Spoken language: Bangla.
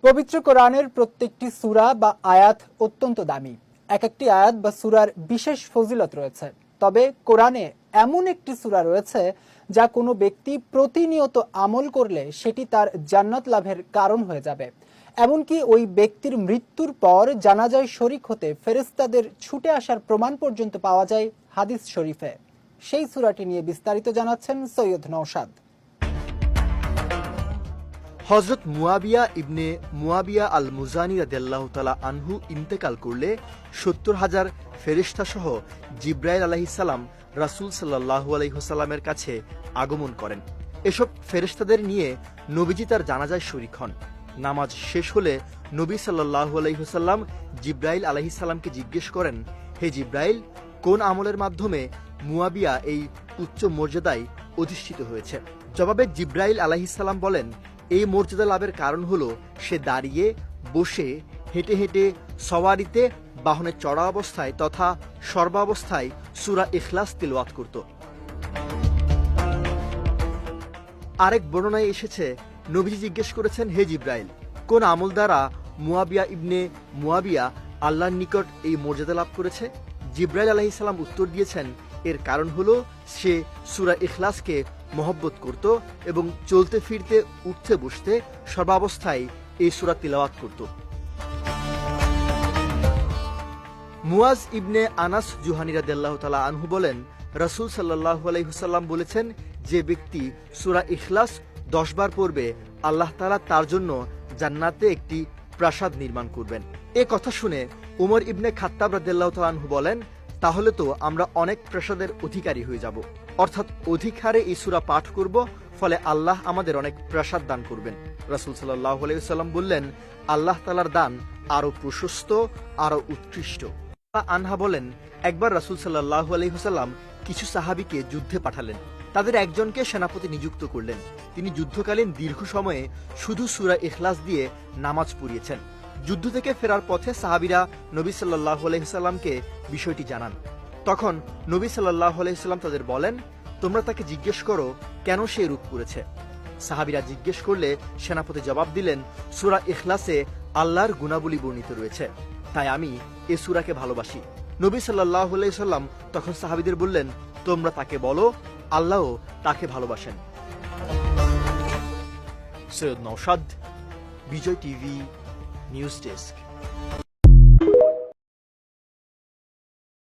পবিত্র কোরআনের প্রত্যেকটি সূরা বা আয়াত অত্যন্ত দামি। এক একটি আয়াত বা সূরার বিশেষ ফজিলত রয়েছে। তবে কোরআনে এমন একটি সূরা রয়েছে যা কোনো ব্যক্তি প্রতিনিয়ত আমল করলে সেটি তার জান্নাত লাভের কারণ হয়ে যাবে। এমনকি ওই ব্যক্তির মৃত্যুর পর জানাজায় শরীক হতে ফেরেশতাদের ছুটে আসার প্রমাণ পর্যন্ত পাওয়া যায় হাদিস শরীফে। সেই সূরাটি নিয়ে বিস্তারিত জানাচ্ছেন সৈয়দ নওশাদ। হযরত মুয়াবিয়া ইবনে মুয়াবিয়া আল মুজানি রাদিয়াল্লাহু তাআলা আনহু ইন্তেকাল করলে ৭০,০০০ ফেরেশতা সহ জিবরাইল আলাইহিস সালাম রাসূল সাল্লাল্লাহু আলাইহি ওয়াসাল্লামের কাছে আগমন করেন। এসব ফেরেশতাদের নিয়ে নবীজি তার জানাজায় শরীক হন। নামাজ শেষ হলে নবী সাল্লাল্লাহু আলাইহি ওয়াসাল্লাম জিবরাইল আলাইহিস সালামকে জিজ্ঞেস করেন, হে জিবরাইল, কোন আমলের মাধ্যমে মুয়াবিয়া এই উচ্চ মর্যাদায় অধিষ্ঠিত হয়েছে? জবাবে জিবরাইল আলাইহিস সালাম বলেন, এই মর্যাদা লাভের কারণ হলো সে দাঁড়িয়ে, বসে, হেঁটে হেঁটে, সওয়ারিতে, বাহনে চড়া অবস্থায় তথা সর্বাবস্থায় সূরা ইখলাস তিলাওয়াত করত। আরেক বর্ণনায় এসেছে, নবীজি জিজ্ঞেস করেছেন, হে জিবরাইল, কোন আমল দ্বারা মুয়াবিয়া ইবনে মুয়াবিয়া আল্লাহর নিকট এই মর্যাদা লাভ করেছে? জিবরাইল আলাইহিস সালাম উত্তর দিয়েছেন, এর কারণ হলো সে সূরা ইখলাসকে মহব্বত করত এবং চলতে ফিরতে, উঠতে বসতে সর্বাবস্থায় এই সূরা তিলাওয়াত করত। মুয়াজ ইবনে আনাস জুহানী রাদিয়াল্লাহু তাআলা আনহু বলেন, রাসূল সাল্লাল্লাহু আলাইহি ওয়াসাল্লাম বলেছেন, যে ব্যক্তি সূরা ইখলাস ১০ বার পড়বে, আল্লাহ তাআলা তার জন্য জান্নাতে একটি প্রাসাদ নির্মাণ করবেন। এ কথা শুনে উমর ইবনে খাত্তাব রাদিয়াল্লাহু তাআলা আনহু বলেন, তাহলে তো আমরা অনেক প্রাসাদের অধিকারী হয়ে যাব, অর্থাৎ অধিক হারে এই সূরা পাঠ করব, ফলে আল্লাহ আমাদের অনেক প্রাসাদ দান করবেন। রাসূল সাল্লাল্লাহু আলাইহি ওয়াসাল্লাম বললেন, আল্লাহ তাআলার দান আরো প্রশস্ত, আরো উৎকৃষ্ট। আনহা বলেন, একবার রাসূল সাল্লাল্লাহু আলাইহি ওয়াসাল্লাম কিছু সাহাবীকে যুদ্ধে পাঠালেন। তাদের একজনকে সেনাপতি নিযুক্ত করলেন। তিনি যুদ্ধকালীন দীর্ঘ সময়ে শুধু সূরা ইখলাস দিয়ে নামাজ পড়িয়েছেন। যুদ্ধ থেকে ফেরার পথে সাহাবীরা নবী সাল্লাল্লাহু আলাইহি ওয়াসাল্লামকে বিষয়টি জানান। তখন নবী সাল্লাল্লাহু আলাইহি ওয়াসাল্লাম তাদের বলেন, তোমরা তাকে জিজ্ঞেস করো কেন সে রূপ করেছে। সাহাবীরা জিজ্ঞেস করলে সেনাপতি জবাব দিলেন, সূরা ইখলাসে আল্লাহর গুণাবলী বর্ণিত রয়েছে, তাই আমি এ সূরাকে ভালোবাসি। নবী সাল্লাল্লাহু আলাইহি ওয়াসাল্লাম তখন সাহাবীদের বললেন, তোমরা তাকে বলো আল্লাহও তাকে ভালোবাসেন। সৈয়দ নওশাদ, বিজয় টিভি নিউজ ডেস্ক।